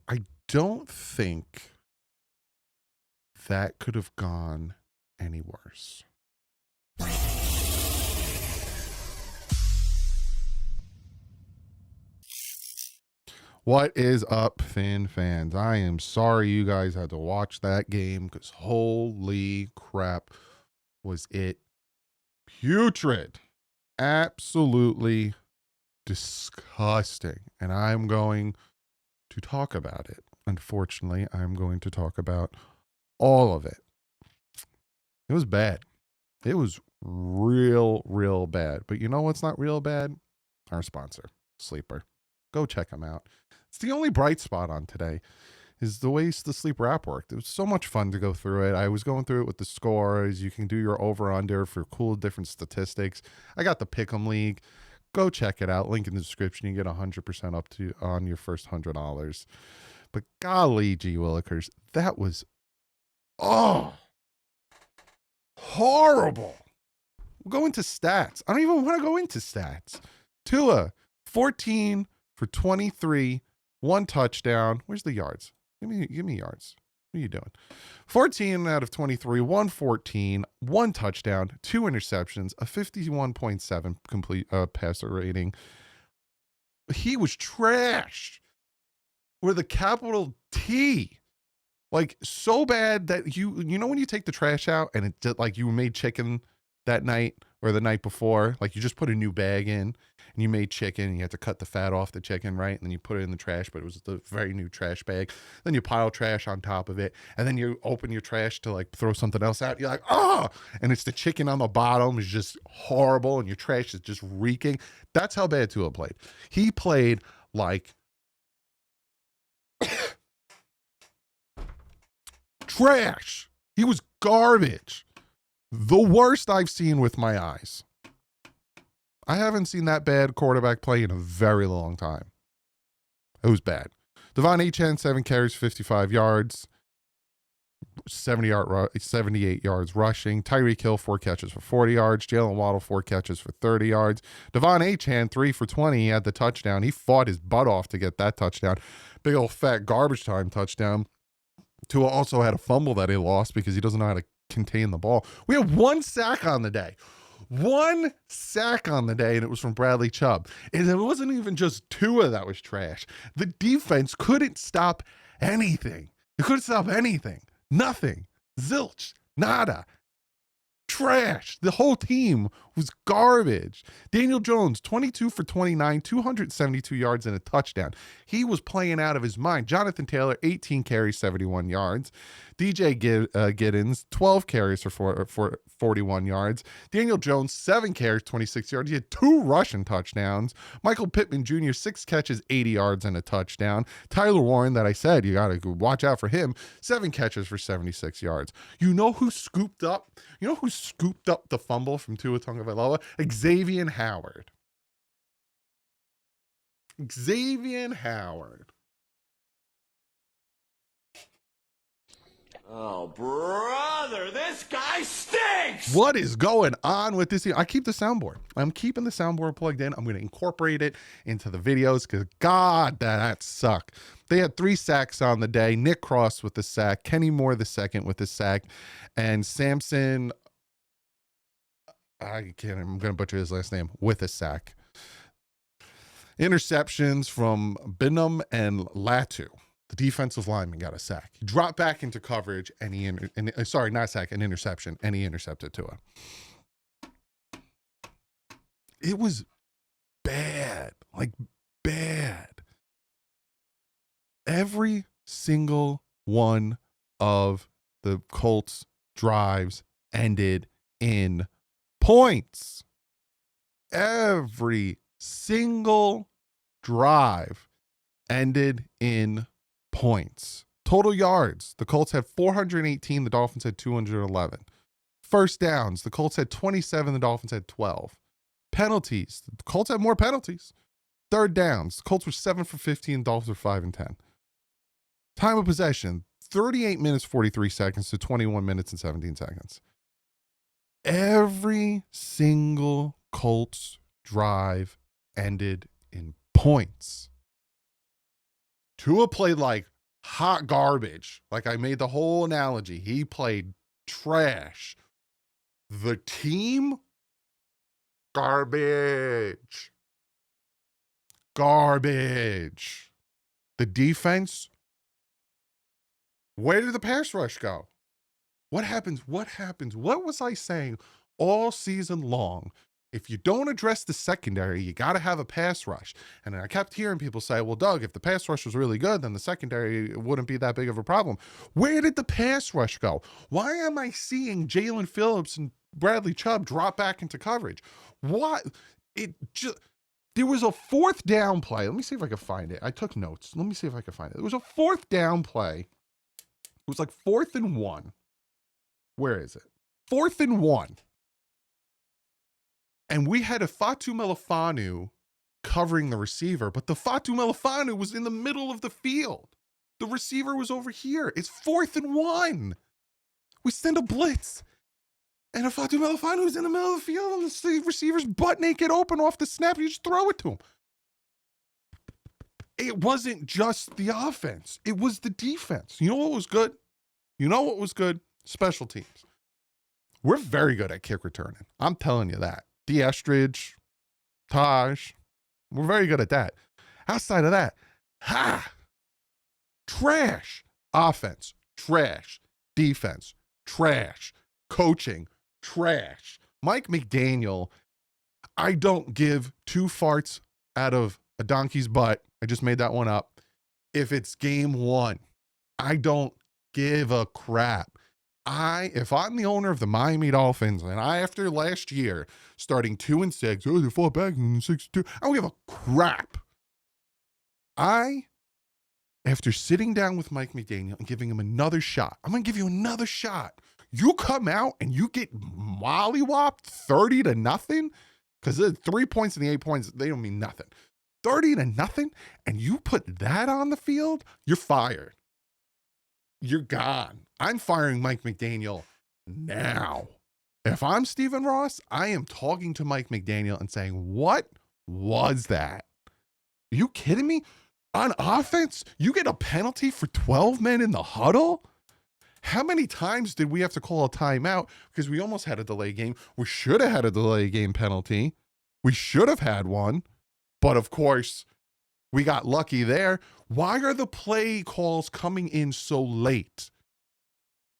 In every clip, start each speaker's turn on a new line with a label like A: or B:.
A: I don't think that could have gone any worse. What is up, Finn fans? I am sorry you guys had to watch that game because holy crap, was it putrid. Absolutely disgusting. And I'm going to talk about it. Unfortunately, I'm going to talk about all of it. It was bad. It was real bad. But you know what's not real bad? Our sponsor, Sleeper. Go check them out. It's the only bright spot on today is the way the Sleeper app worked. It was so much fun to go through it. I was going through it with the scores. You can do your over-under for cool different statistics. I got the Pick'em League. Go check it out. Link in the description. You get 100% up to on your first $100. But golly gee willikers, that was horrible. We'll go into stats. I don't even want to go into stats. Tua, 14 for 23, 1 touchdown. Where's the yards? Give me yards. What are you doing? 14 out of 23, 114, 1 touchdown, 2 interceptions, a 51.7 complete passer rating. He was trash with a capital T. Like so bad that you know when you take the trash out and it did, like you made chicken that night or the night before, like you just put a new bag in and you made chicken and you had to cut the fat off the chicken, right? And then you put it in the trash, but it was the very new trash bag. Then you pile trash on top of it and then you open your trash to like throw something else out. You're like, and it's the chicken on the bottom is just horrible and your trash is just reeking. That's how bad Tua played. He played like trash. He was garbage. The worst I've seen with my eyes. I haven't seen that bad quarterback play in a very long time. It was bad. Devon Achane, 7 carries, 55 yards, 78 yards rushing. Tyreek Hill, 4 catches for 40 yards. Jalen Waddle, 4 catches for 30 yards. Devon Achane, 3 for 20. He had the touchdown. He fought his butt off to get that touchdown. Big old fat garbage time touchdown. Tua also had a fumble that he lost because he doesn't know how to contain the ball. We had 1 sack on the day. 1 sack on the day, and it was from Bradley Chubb. And it wasn't even just Tua that was trash. The defense couldn't stop anything. It couldn't stop anything. Nothing. Zilch. Nada. Trash. The whole team was garbage. Daniel Jones, 22 for 29, 272 yards and a touchdown. He was playing out of his mind. Jonathan Taylor, 18 carries, 71 yards. DJ Giddens, 12 carries for 41 yards. Daniel Jones, 7 carries, 26 yards. He had 2 rushing touchdowns. Michael Pittman Jr., 6 catches, 80 yards and a touchdown. Tyler Warren, that I said, you got to watch out for him, 7 catches for 76 yards. You know who scooped up the fumble from Tua Tagovailoa? Xavier Howard. Xavier Howard.
B: Oh, brother, this guy stinks!
A: What is going on with this? I keep the soundboard. I'm keeping the soundboard plugged in. I'm going to incorporate it into the videos because, God, that sucked. They had 3 sacks on the day. Nick Cross with the sack. Kenny Moore the second with the sack. And Samson, I'm going to butcher his last name, with a sack. Interceptions from Bingham and Latu. The defensive lineman got a sack. He dropped back into coverage and an interception, and he intercepted Tua. It was bad, like bad. Every single one of the Colts drives ended in points. Every single drive ended in points. Total yards, the Colts had 418, the Dolphins had 211. First downs, the Colts had 27, the Dolphins had 12. Penalties, the Colts had more penalties. Third downs, the Colts were 7 for 15, the Dolphins were 5 and 10. Time of possession, 38 minutes 43 seconds to 21 minutes and 17 seconds. Every single Colts drive ended in points. Tua played like hot garbage. Like I made the whole analogy. He played trash. The team, garbage. Garbage. The defense, where did the pass rush go? What happens? What happens? What was I saying all season long? If you don't address the secondary, you got to have a pass rush. And I kept hearing people say, well, Doug, if the pass rush was really good, then the secondary wouldn't be that big of a problem. Where did the pass rush go? Why am I seeing Jalen Phillips and Bradley Chubb drop back into coverage? What? There was a fourth down play. Let me see if I can find it. I took notes. Let me see if I can find it. There was a fourth down play. It was like 4th and 1. Where is it? 4th and 1. And we had a Fatu Melifonwu covering the receiver, but the Fatu Melifonwu was in the middle of the field. The receiver was over here. It's 4th and 1. We send a blitz, and a Fatu Melifonwu is in the middle of the field, and the receiver's butt naked open off the snap. You just throw it to him. It wasn't just the offense. It was the defense. You know what was good? You know what was good? Special teams. We're very good at kick returning. I'm telling you that. Estridge, Taj, we're very good at that. Outside of that, trash. Offense, trash. Defense, trash. Coaching, trash. Mike McDaniel, I don't give 2 farts out of a donkey's butt. I just made that one up. If it's game 1, I don't give a crap. If I'm the owner of the Miami Dolphins, and after last year, starting 2-6, they fall back in 6-2, I don't give a crap. After sitting down with Mike McDaniel and giving him another shot, I'm going to give you another shot. You come out and you get mollywopped 30-0, because the 3 points and the 8 points, they don't mean nothing. 30-0, and you put that on the field, you're fired. You're gone. I'm firing Mike McDaniel now. If I'm Stephen Ross, I am talking to Mike McDaniel and saying, what was that? Are you kidding me? On offense, you get a penalty for 12 men in the huddle? How many times did we have to call a timeout because we almost had a delay game? We should have had a delay game penalty. We should have had one. But of course, we got lucky there. Why are the play calls coming in so late?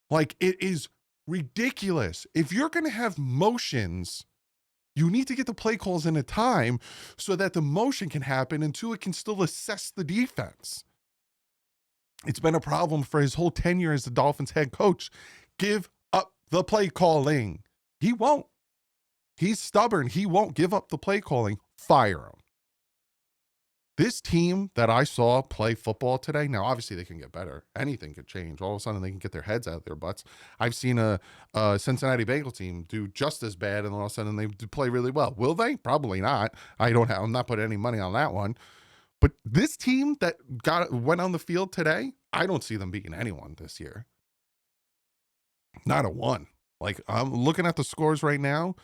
A: Like, it is ridiculous. If you're going to have motions, you need to get the play calls in a time so that the motion can happen until it can still assess the defense. It's been a problem for his whole tenure as the Dolphins head coach. Give up the play calling. He won't. He's stubborn. He won't give up the play calling. Fire him. This team that I saw play football today, now obviously they can get better. Anything could change. All of a sudden they can get their heads out of their butts. I've seen a Cincinnati Bengal team do just as bad, and all of a sudden they play really well. Will they? Probably not. I'm not putting any money on that one. But this team that went on the field today, I don't see them beating anyone this year. Not a one. Like, I'm looking at the scores right now.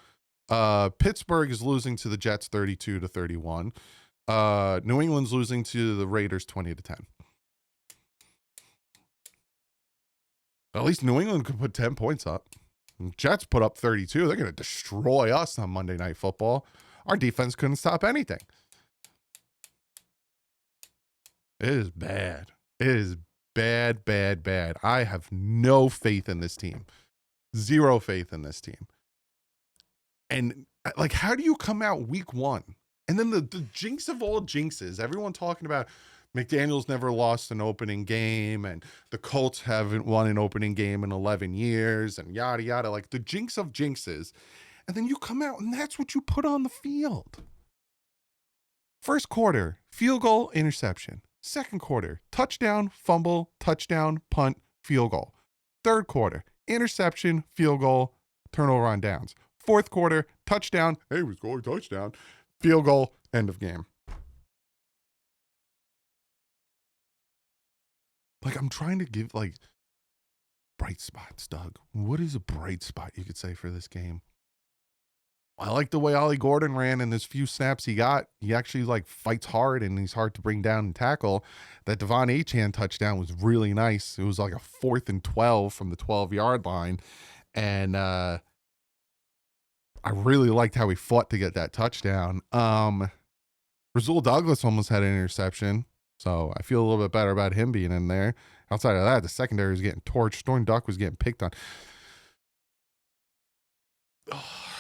A: Pittsburgh is losing to the Jets 32-31. New England's losing to the Raiders 20-10. At least New England could put 10 points up. Jets put up 32. They're going to destroy us on Monday Night Football. Our defense couldn't stop anything. It is bad. It is bad, bad, bad. I have no faith in this team. Zero faith in this team. And, like, how do you come out week 1? And then the jinx of all jinxes, everyone talking about McDaniel's never lost an opening game, and the Colts haven't won an opening game in 11 years, and yada, yada, like the jinx of jinxes. And then you come out and that's what you put on the field. First quarter, field goal, interception. Second quarter, touchdown, fumble, touchdown, punt, field goal. Third quarter, interception, field goal, turnover on downs. Fourth quarter, touchdown, hey, we scored a touchdown. Field goal, end of game. Like, I'm trying to give, like, bright spots, Doug. What is a bright spot you could say for this game? I like the way Ollie Gordon ran in his few snaps he got. He actually like fights hard and he's hard to bring down and tackle. That Devon Achane touchdown was really nice. It was like a 4th and 12 from the 12-yard line. And I really liked how he fought to get that touchdown. Rasul Douglas almost had an interception. So I feel a little bit better about him being in there. Outside of that, the secondary was getting torched. Storm Duck was getting picked on.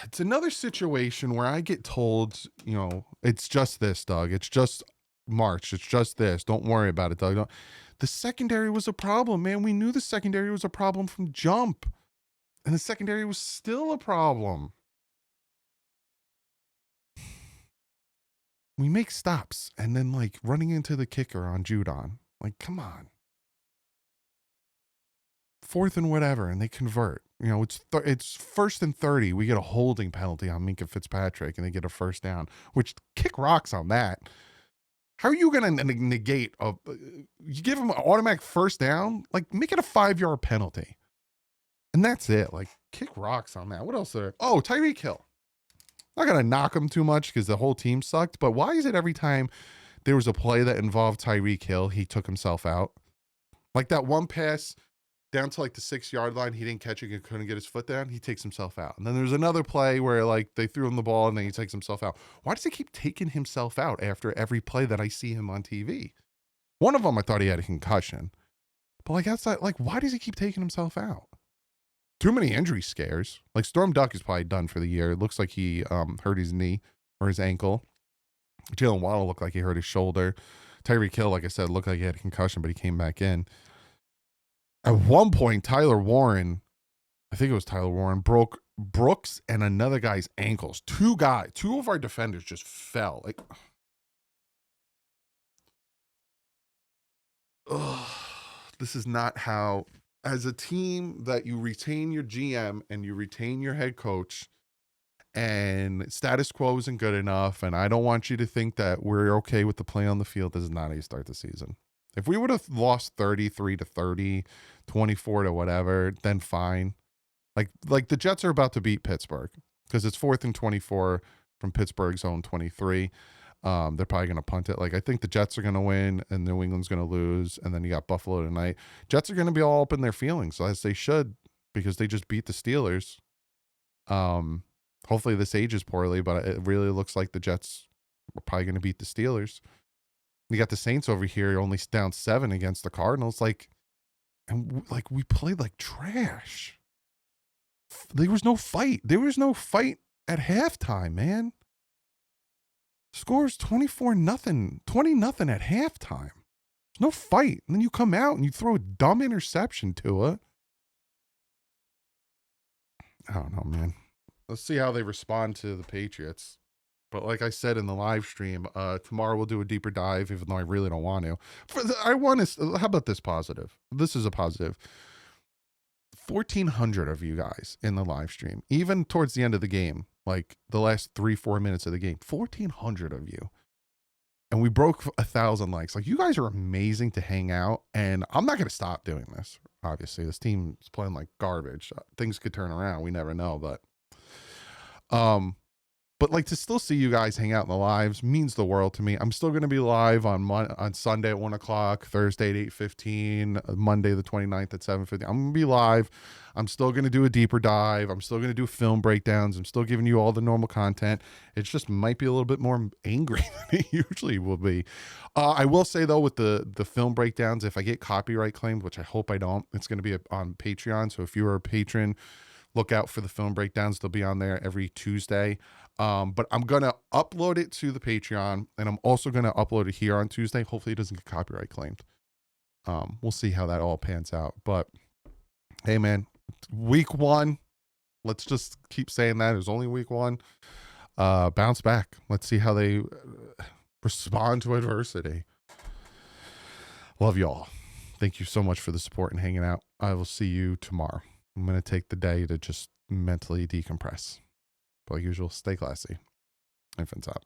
A: It's another situation where I get told, you know, it's just this, Doug. It's just March. It's just this. Don't worry about it, Doug. The secondary was a problem, man. We knew the secondary was a problem from jump. And the secondary was still a problem. We make stops and then like running into the kicker on Judon. Like, come on. 4th and whatever, and they convert. You know, it's 1st and 30. We get a holding penalty on Minkah Fitzpatrick, and they get a first down, which kick rocks on that. How are you going to negate you give them an automatic first down? Like, make it a 5-yard penalty. And that's it. Like, kick rocks on that. What else there? Oh, Tyreek Hill. Not going to knock him too much because the whole team sucked, but why is it every time there was a play that involved Tyreek Hill, he took himself out? Like that one pass down to like the 6-yard line, he didn't catch it and couldn't get his foot down. He takes himself out. And then there's another play where like they threw him the ball and then he takes himself out. Why does he keep taking himself out after every play that I see him on TV? One of them, I thought he had a concussion, but like outside, like why does he keep taking himself out? Too many injury scares. Like Storm Duck is probably done for the year. It looks like he hurt his knee or his ankle. Jalen Waddle looked like he hurt his shoulder. Tyreek Hill, like I said, looked like he had a concussion, but he came back in. At one point, Tyler Warren, I think it was Tyler Warren, broke Brooks and another guy's ankles. Two of our defenders just fell. Like, this is not how, as a team that you retain your GM and you retain your head coach, and status quo isn't good enough, and I don't want you to think that we're okay with the play on the field. This is not how you start the season. If we would have lost 33-30, 24 to whatever, then fine. Like the Jets are about to beat Pittsburgh because it's 4th and 24 from Pittsburgh's own 23. They're probably going to punt it. Like I think the Jets are going to win and New England's going to lose, and then you got Buffalo tonight. Jets are going to be all up in their feelings, as they should, because they just beat the Steelers. Hopefully this ages poorly, but it really looks like the Jets are probably going to beat the Steelers. You got the Saints over here only down 7 against the Cardinals. Like, and like we played like trash. There was no fight. There was no fight at halftime, man. Scores 24-0, 20-0 at halftime. There's no fight. And then you come out and you throw a dumb interception to it. I don't know, man. Let's see how they respond to the Patriots. But like I said in the live stream, tomorrow we'll do a deeper dive, even though I really don't want to. How about this positive? This is a positive. 1,400 of you guys in the live stream, even towards the end of the game, like the last 3-4 minutes of the game, 1,400 of you. And we broke 1,000 likes. Like, you guys are amazing to hang out. And I'm not going to stop doing this. Obviously, this team is playing like garbage. Things could turn around. We never know, but like to still see you guys hang out in the lives means the world to me. I'm still going to be live on Sunday at 1:00, Thursday at 8:15, Monday the 29th at 7:50. I'm going to be live. I'm still going to do a deeper dive. I'm still going to do film breakdowns. I'm still giving you all the normal content. It just might be a little bit more angry than it usually will be. I will say though, with the film breakdowns, if I get copyright claimed, which I hope I don't, it's going to be on Patreon. So if you are a patron, look out for the film breakdowns. They'll be on there every Tuesday. But I'm going to upload it to the Patreon, and I'm also going to upload it here on Tuesday. Hopefully it doesn't get copyright claimed. We'll see how that all pans out. But hey, man, week 1, let's just keep saying that. It was only week 1. Bounce back. Let's see how they respond to adversity. Love y'all. Thank you so much for the support and hanging out. I will see you tomorrow. I'm going to take the day to just mentally decompress. But like usual, stay classy. Infants out.